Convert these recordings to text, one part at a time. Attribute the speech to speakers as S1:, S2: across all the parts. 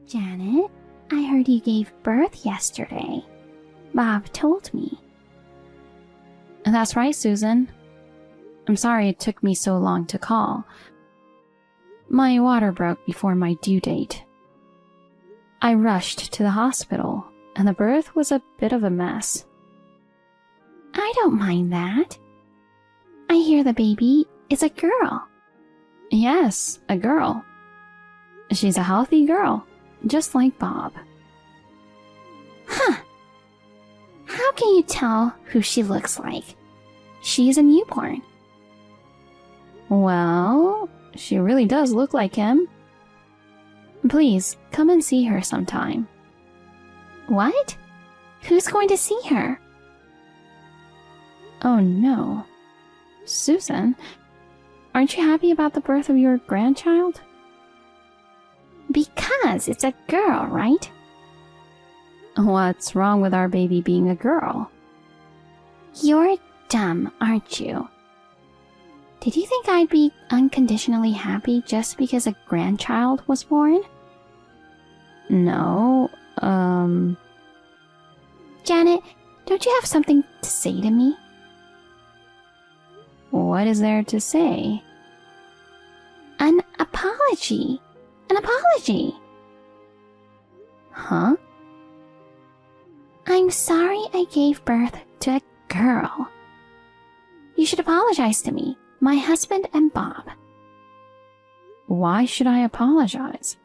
S1: Janet, I heard you gave birth yesterday. Bob told me.
S2: That's right, Susan. I'm sorry it took me so long to call. My water broke before my due date. I rushed to the hospital, and the birth was a bit of a mess.
S1: I don't mind that. I hear the baby is a girl.
S2: Yes, a girl. She's a healthy girl, just like Bob.
S1: Huh. How can you tell who she looks like? She's a newborn.
S2: Well, she really does look like him. Please, come and see her sometime.
S1: What? Who's going to see her?
S2: Oh no. Susan, aren't you happy about the birth of your grandchild?
S1: Because it's a girl, right?
S2: What's wrong with our baby being a girl?
S1: You're dumb, aren't you? Did you think I'd be unconditionally happy just because a grandchild was born?
S2: No,
S1: Janet, don't you have something to say to me?
S2: What is there to say?
S1: An apology. An apology.
S2: Huh?
S1: I'm sorry I gave birth to a girl. You should apologize to me, my husband and Bob.
S2: Why should I apologize?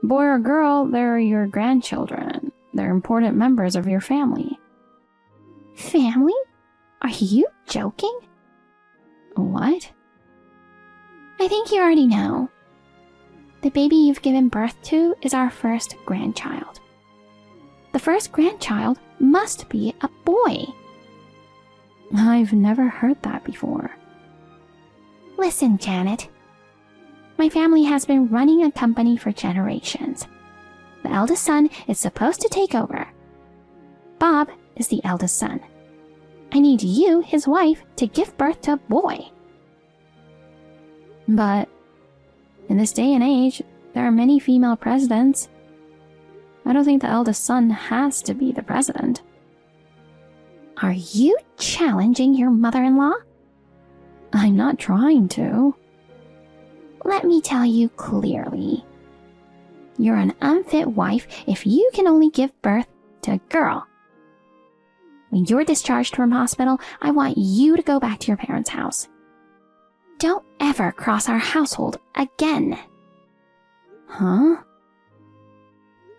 S2: Boy or girl, they're your grandchildren. They're important members of your family.
S1: Family? Are you joking?
S2: What?
S1: I think you already know. The baby you've given birth to is our first grandchild. The first grandchild must be a boy.
S2: I've never heard that before.
S1: Listen, Janet. My family has been running a company for generations. The eldest son is supposed to take over. Bob is the eldest son. I need you, his wife, to give birth to a boy.
S2: But in this day and age, there are many female presidents. I don't think the eldest son has to be the president.
S1: Are you challenging your mother-in-law?
S2: I'm not trying to.
S1: Let me tell you clearly. You're an unfit wife if you can only give birth to a girl. When you're discharged from hospital, I want you to go back to your parents' house. Don't ever cross our household again.
S2: Huh?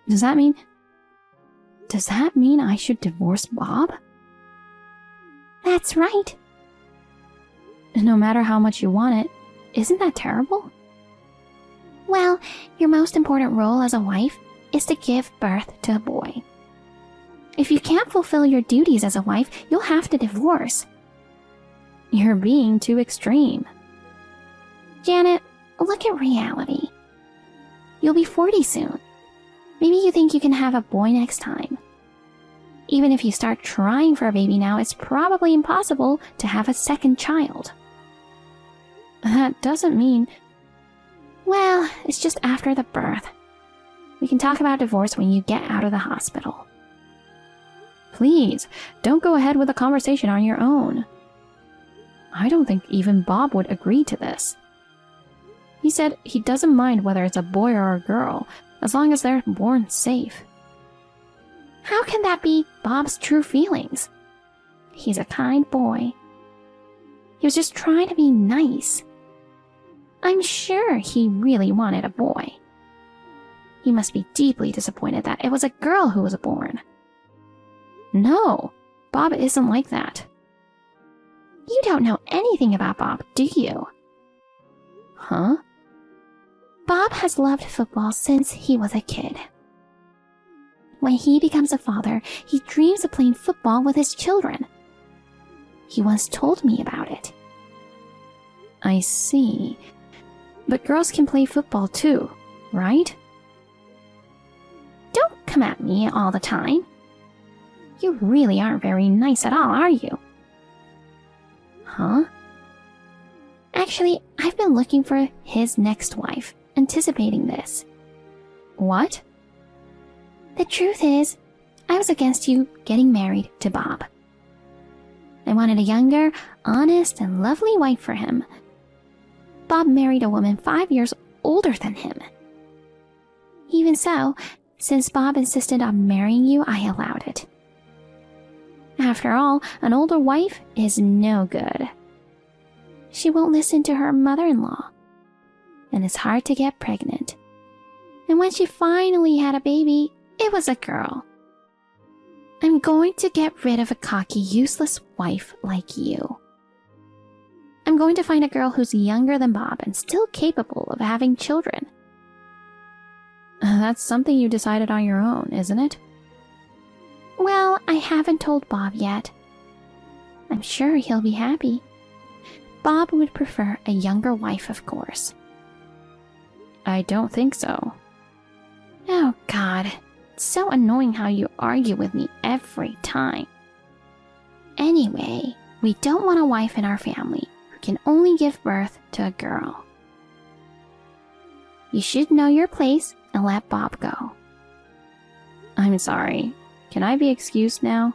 S2: Does that mean I should divorce Bob?
S1: That's right.
S2: No matter how much you want it, isn't that terrible?
S1: Well, your most important role as a wife is to give birth to a boy. If you can't fulfill your duties as a wife, you'll have to divorce.
S2: You're being too extreme.
S1: Janet, look at reality. You'll be 40 soon. Maybe you think you can have a boy next time. Even if you start trying for a baby now, it's probably impossible to have a second child.
S2: That doesn't mean...
S1: Well, it's just after the birth. We can talk about divorce when you get out of the hospital.
S2: Please, don't go ahead with the conversation on your own. I don't think even Bob would agree to this. He said he doesn't mind whether it's a boy or a girl, as long as they're born safe.
S1: How can that be Bob's true feelings? He's a kind boy. He was just trying to be nice. I'm sure he really wanted a boy. He must be deeply disappointed that it was a girl who was born.
S2: No, Bob isn't like that.
S1: You don't know anything about Bob, do you?
S2: Huh?
S1: Bob has loved football since he was a kid. When he becomes a father, he dreams of playing football with his children. He once told me about it.
S2: I see. But girls can play football too, right?
S1: Don't come at me all the time. You really aren't very nice at all, are you?
S2: Huh?
S1: Actually, I've been looking for his next wife, anticipating this. What? The truth is, I was against you getting married to Bob. I wanted a younger, honest, and lovely wife for him. Bob married a woman 5 years older than him. Even so, since Bob insisted on marrying you, I allowed it. After all, an older wife is no good. She won't listen to her mother-in-law, and it's hard to get pregnant. And when she finally had a baby, it was a girl. I'm going to get rid of a cocky, useless wife like you. I'm going to find a girl who's younger than Bob and still capable of having children.
S2: That's something you decided on your own, isn't it?
S1: Well, I haven't told Bob yet. I'm sure he'll be happy. Bob would prefer a younger wife, of course.
S2: I don't think so.
S1: Oh, God. It's so annoying how you argue with me every time. Anyway, we don't want a wife in our family who can only give birth to a girl. You should know your place and let Bob go.
S2: I'm sorry. Can I be excused now?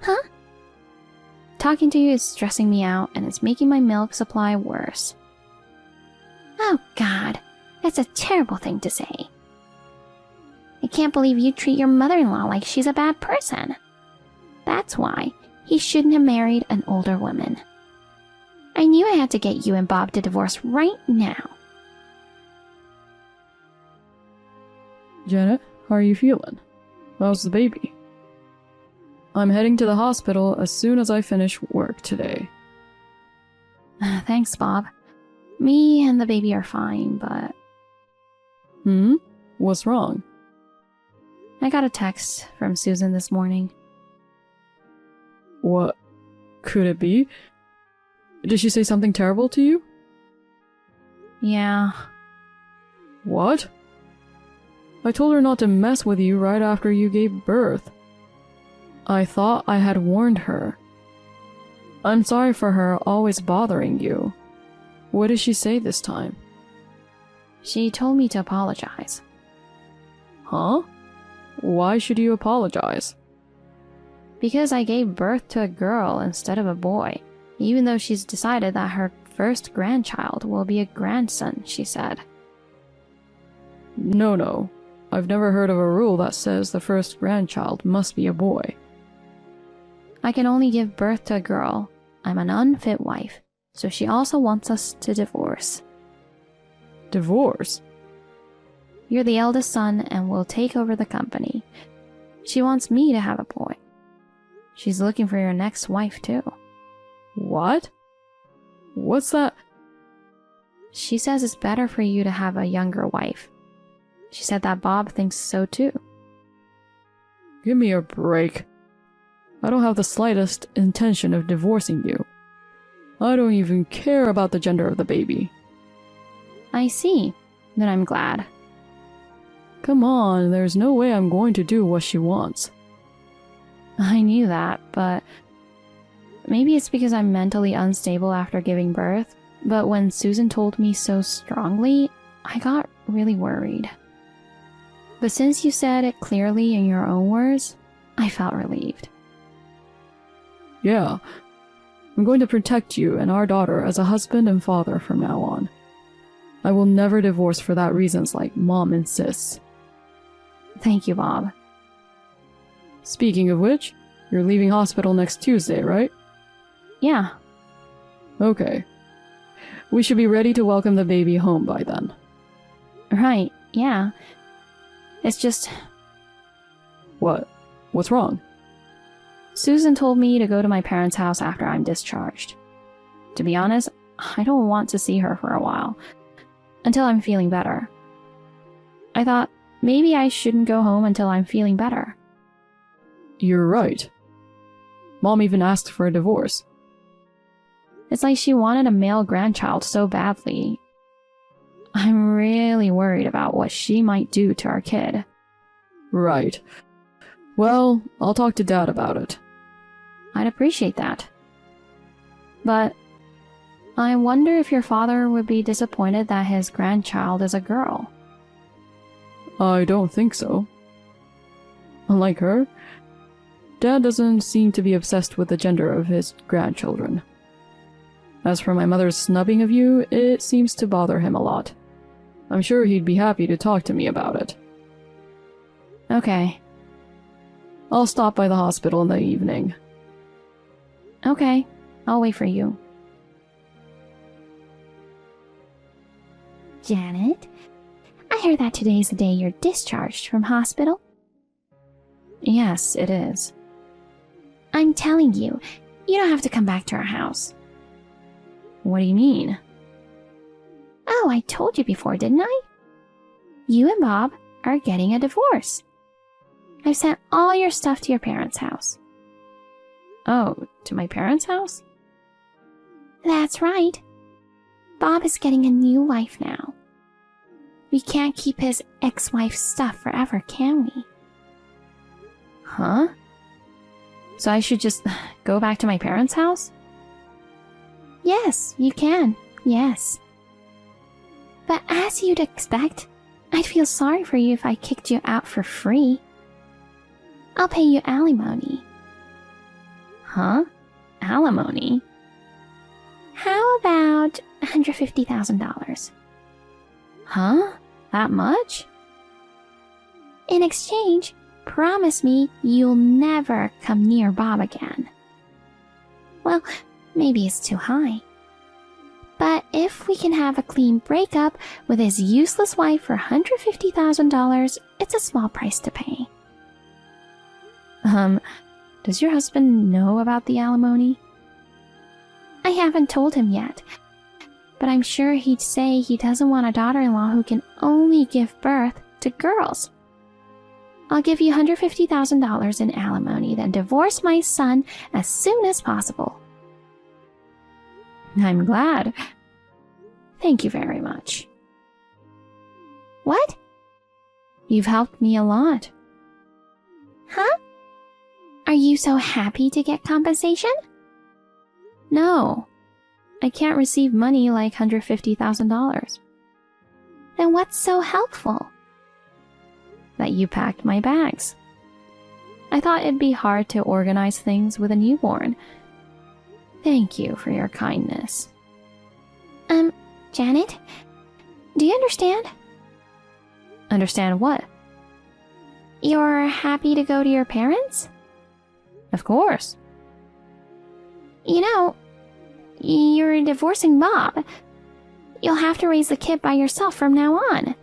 S1: Huh?
S2: Talking to you is stressing me out and it's making my milk supply worse.
S1: Oh, God. That's a terrible thing to say. I can't believe you treat your mother-in-law like she's a bad person. That's why he shouldn't have married an older woman. I knew I had to get you and Bob to divorce right now.
S3: Janet, how are you feeling? How's the baby? I'm heading to the hospital as soon as I finish work today.
S2: Thanks, Bob. Me and the baby are fine, but...
S3: What's wrong?
S2: I got a text from Susan this morning.
S3: What could it be? Did she say something terrible to you?
S2: Yeah.
S3: What? I told her not to mess with you right after you gave birth. I thought I had warned her. I'm sorry for her always bothering you. What did she say this time?
S2: She told me to apologize.
S3: Huh? Why should you apologize?
S2: Because I gave birth to a girl instead of a boy, even though she's decided that her first grandchild will be a grandson, she said.
S3: No. I've never heard of a rule that says the first grandchild must be a boy.
S2: I can only give birth to a girl. I'm an unfit wife, so she also wants us to divorce.
S3: Divorce?
S2: You're the eldest son and will take over the company. She wants me to have a boy. She's looking for your next wife, too.
S3: What? What's that?
S2: She says it's better for you to have a younger wife. She said that Bob thinks so, too.
S3: Give me a break. I don't have the slightest intention of divorcing you. I don't even care about the gender of the baby.
S2: I see. Then I'm glad.
S3: Come on, there's no way I'm going to do what she wants.
S2: I knew that, but maybe it's because I'm mentally unstable after giving birth, but when Susan told me so strongly, I got really worried. But since you said it clearly in your own words, I felt relieved.
S3: Yeah, I'm going to protect you and our daughter as a husband and father from now on. I will never divorce for that reasons like Mom insists.
S2: Thank you, Bob.
S3: Speaking of which, you're leaving hospital next Tuesday, right?
S2: Yeah.
S3: Okay. We should be ready to welcome the baby home by then.
S2: Right, yeah. It's just...
S3: What? What's wrong?
S2: Susan told me to go to my parents' house after I'm discharged. To be honest, I don't want to see her for a while. Until I'm feeling better. I thought maybe I shouldn't go home until I'm feeling better.
S3: You're right. Mom even asked for a divorce.
S2: It's like she wanted a male grandchild so badly. I'm really worried about what she might do to our kid.
S3: Right. Well, I'll talk to Dad about it.
S2: I'd appreciate that. But I wonder if your father would be disappointed that his grandchild is a girl.
S3: I don't think so. Unlike her, Dad doesn't seem to be obsessed with the gender of his grandchildren. As for my mother's snubbing of you, it seems to bother him a lot. I'm sure he'd be happy to talk to me about it.
S2: Okay.
S3: I'll stop by the hospital in the evening.
S2: Okay, I'll wait for you.
S1: Janet, I heard that today's the day you're discharged from hospital.
S2: Yes, it is.
S1: I'm telling you, you don't have to come back to our house.
S2: What do you mean?
S1: Oh, I told you before, didn't I? You and Bob are getting a divorce. I've sent all your stuff to your parents' house.
S2: Oh, to my parents' house?
S1: That's right. Bob is getting a new wife now. We can't keep his ex-wife's stuff forever, can we?
S2: Huh? So I should just go back to my parents' house?
S1: Yes, you can. Yes. But as you'd expect, I'd feel sorry for you if I kicked you out for free. I'll pay you alimony.
S2: Huh? Alimony?
S1: How about $150,000?
S2: Huh? That much?
S1: In exchange, promise me you'll never come near Bob again. Well, maybe it's too high. But if we can have a clean breakup with his useless wife for $150,000, it's a small price to pay.
S2: Does your husband know about the alimony?
S1: I haven't told him yet, but I'm sure he'd say he doesn't want a daughter-in-law who can only give birth to girls. I'll give you $150,000 in alimony, then divorce my son as soon as possible.
S2: I'm glad. Thank you very much.
S1: What?
S2: You've helped me a lot.
S1: Huh? Are you so happy to get compensation?
S2: No, I can't receive money like $150,000.
S1: Then what's so helpful?
S2: That you packed my bags. I thought it'd be hard to organize things with a newborn. Thank you for your kindness.
S1: Janet, do you understand?
S2: Understand what?
S1: You're happy to go to your parents?
S2: Of course.
S1: You know, you're divorcing Bob. You'll have to raise the kid by yourself from now on.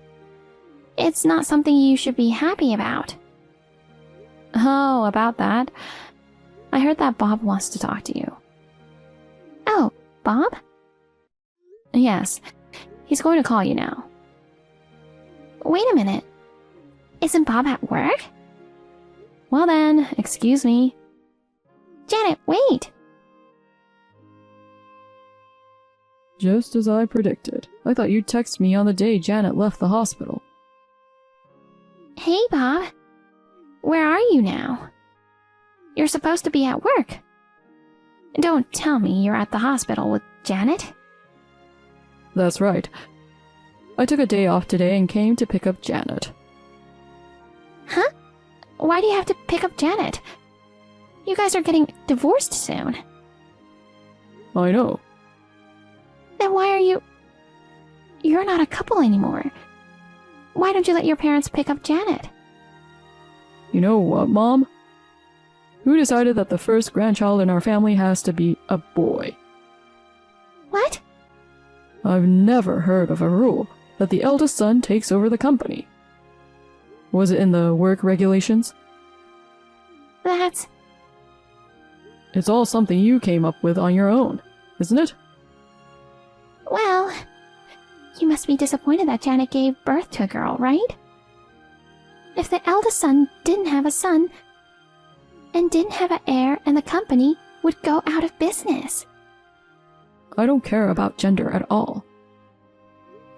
S1: It's not something you should be happy about.
S2: Oh, about that. I heard that Bob wants to talk to you.
S1: Oh, Bob?
S2: Yes, he's going to call you now.
S1: Wait a minute. Isn't Bob at work?
S2: Well then, excuse me.
S1: Janet, wait!
S3: Just as I predicted. I thought you'd text me on the day Janet left the hospital.
S1: Hey, Bob. Where are you now? You're supposed to be at work. Don't tell me you're at the hospital with Janet.
S3: That's right. I took a day off today and came to pick up Janet.
S1: Huh? Why do you have to pick up Janet? You guys are getting divorced soon.
S3: I know.
S1: Then why are you... You're not a couple anymore. Why don't you let your parents pick up Janet?
S3: You know what, Mom? Who decided that the first grandchild in our family has to be a boy?
S1: What?
S3: I've never heard of a rule that the eldest son takes over the company. Was it in the work regulations?
S1: That's...
S3: It's all something you came up with on your own, isn't it?
S1: Well, you must be disappointed that Janet gave birth to a girl, right? If the eldest son didn't have a son, and didn't have an heir, and the company would go out of business.
S3: I don't care about gender at all.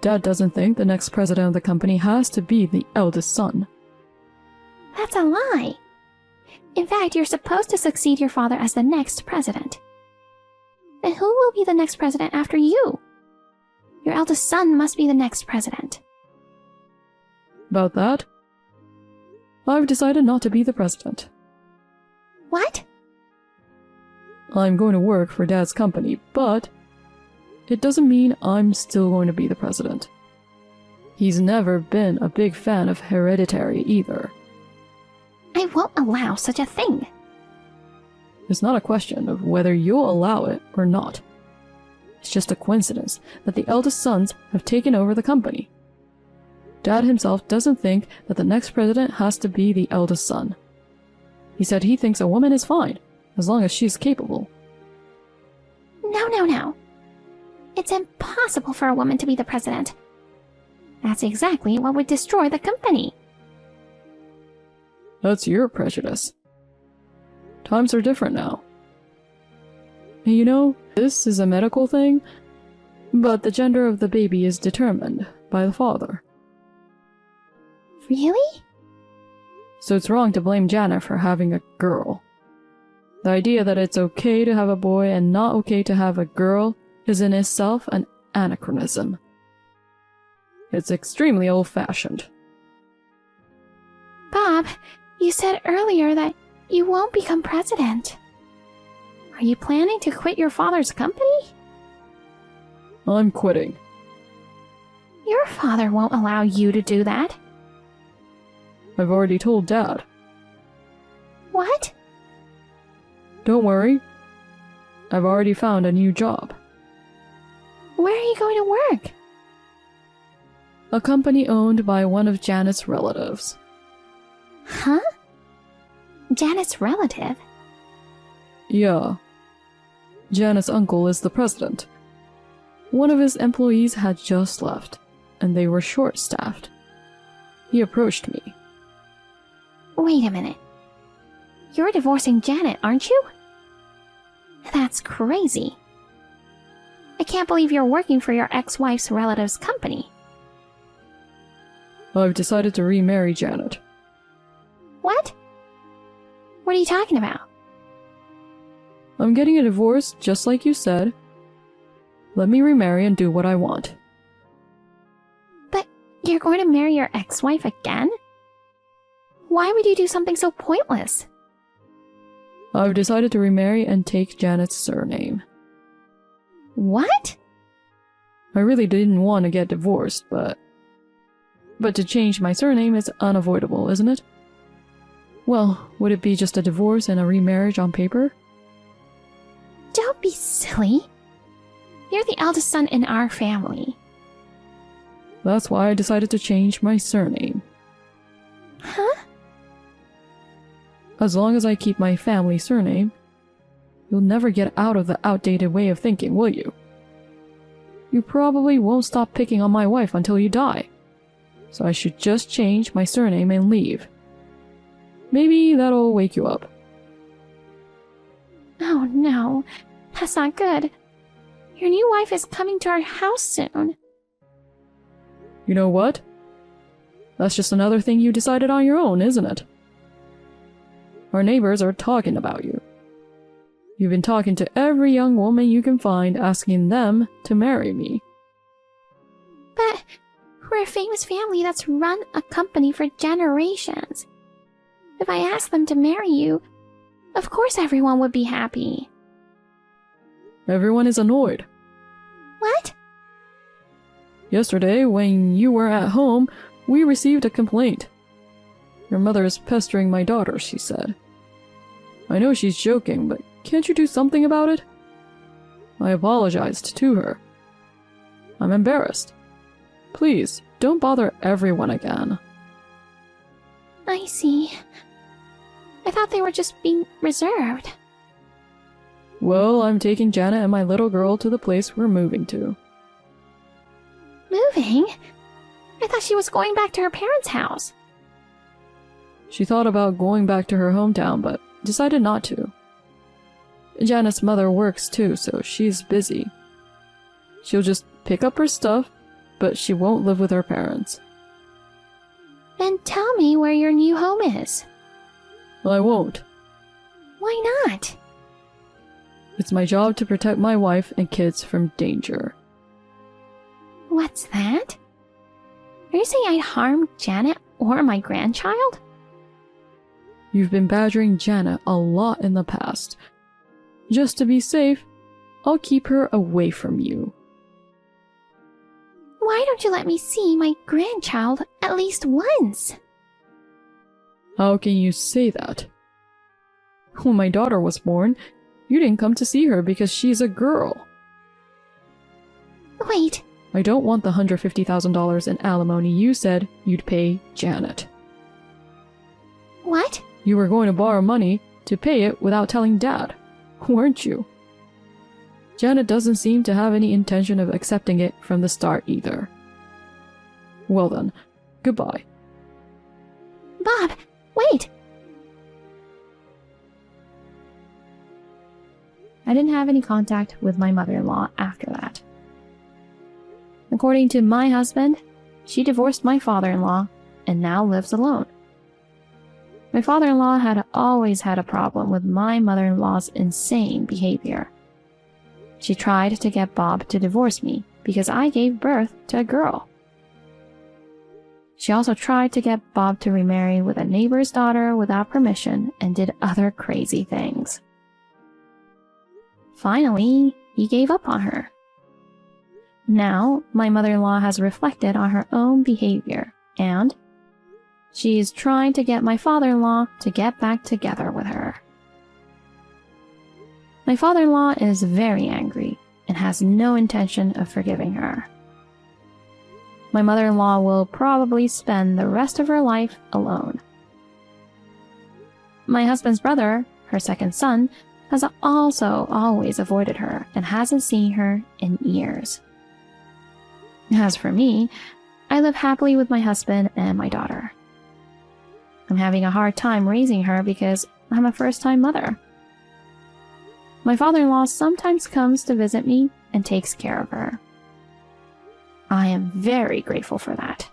S3: Dad doesn't think the next president of the company has to be the eldest son.
S1: That's a lie. In fact, you're supposed to succeed your father as the next president. Then who will be the next president after you? Your eldest son must be the next president.
S3: About that, I've decided not to be the president.
S1: What?
S3: I'm going to work for Dad's company, but it doesn't mean I'm still going to be the president. He's never been a big fan of hereditary either.
S1: I won't allow such a thing.
S3: It's not a question of whether you'll allow it or not. It's just a coincidence that the eldest sons have taken over the company. Dad himself doesn't think that the next president has to be the eldest son. He said he thinks a woman is fine, as long as she's capable.
S1: No. It's impossible for a woman to be the president. That's exactly what would destroy the company.
S3: That's your prejudice. Times are different now. And you know, this is a medical thing, but the gender of the baby is determined by the father.
S1: Really?
S3: So it's wrong to blame Janet for having a girl. The idea that it's okay to have a boy and not okay to have a girl is in itself an anachronism. It's extremely old-fashioned.
S1: Bob, you said earlier that you won't become president. Are you planning to quit your father's company?
S3: I'm quitting.
S1: Your father won't allow you to do that.
S3: I've already told Dad.
S1: What?
S3: Don't worry. I've already found a new job.
S1: Where are you going to work?
S3: A company owned by one of Janet's relatives.
S1: Huh? Janet's relative?
S3: Yeah. Janet's uncle is the president. One of his employees had just left, and they were short-staffed. He approached me.
S1: Wait a minute. You're divorcing Janet, aren't you? That's crazy. I can't believe you're working for your ex-wife's relative's company.
S3: I've decided to remarry Janet.
S1: What? What are you talking about?
S3: I'm getting a divorce, just like you said. Let me remarry and do what I want.
S1: But you're going to marry your ex-wife again? Why would you do something so pointless?
S3: I've decided to remarry and take Janet's surname.
S1: What?
S3: I really didn't want to get divorced, but to change my surname is unavoidable, isn't it? Well, would it be just a divorce and a remarriage on paper?
S1: Don't be silly. You're the eldest son in our family.
S3: That's why I decided to change my surname.
S1: Huh?
S3: As long as I keep my family surname, you'll never get out of the outdated way of thinking, will you? You probably won't stop picking on my wife until you die. So I should just change my surname and leave. Maybe that'll wake you up.
S1: Oh no, that's not good. Your new wife is coming to our house soon.
S3: You know what? That's just another thing you decided on your own, isn't it? Our neighbors are talking about you. You've been talking to every young woman you can find, asking them to marry me.
S1: But we're a famous family that's run a company for generations. If I asked them to marry you, of course everyone would be happy.
S3: Everyone is annoyed.
S1: What?
S3: Yesterday, when you were at home, we received a complaint. Your mother is pestering my daughter, she said. I know she's joking, but can't you do something about it? I apologized to her. I'm embarrassed. Please, don't bother everyone again.
S1: I see. I thought they were just being reserved.
S3: Well, I'm taking Janet and my little girl to the place we're moving to.
S1: Moving? I thought she was going back to her parents' house.
S3: She thought about going back to her hometown, but decided not to. Janet's mother works too, so she's busy. She'll just pick up her stuff, but she won't live with her parents.
S1: Then tell me where your new home is.
S3: I won't.
S1: Why not?
S3: It's my job to protect my wife and kids from danger.
S1: What's that? Are you saying I'd harm Janet Or my grandchild?
S3: You've been badgering Janet a lot in the past. Just to be safe, I'll keep her away from you.
S1: Why don't you let me see my grandchild at least once?
S3: How can you say that? When my daughter was born, you didn't come to see her because she's a girl.
S1: Wait,
S3: I don't want the $150,000 in alimony you said you'd pay Janet.
S1: what?
S3: You were going to borrow money to pay it without telling Dad, weren't you? Janet doesn't seem to have any intention of accepting it from the start either. Well then, goodbye.
S1: Bob, wait!
S2: I didn't have any contact with my mother-in-law after that. According to my husband, she divorced my father-in-law and now lives alone. My father-in-law had always had a problem with my mother-in-law's insane behavior. She tried to get Bob to divorce me because I gave birth to a girl. She also tried to get Bob to remarry with a neighbor's daughter without permission and did other crazy things. Finally, he gave up on her. Now, my mother-in-law has reflected on her own behavior, and she's trying to get my father-in-law to get back together with her. My father-in-law is very angry and has no intention of forgiving her. My mother-in-law will probably spend the rest of her life alone. My husband's brother, her second son, has also always avoided her and hasn't seen her in years. As for me, I live happily with my husband and my daughter. I'm having a hard time raising her because I'm a first-time mother. My father-in-law sometimes comes to visit me and takes care of her. I am very grateful for that.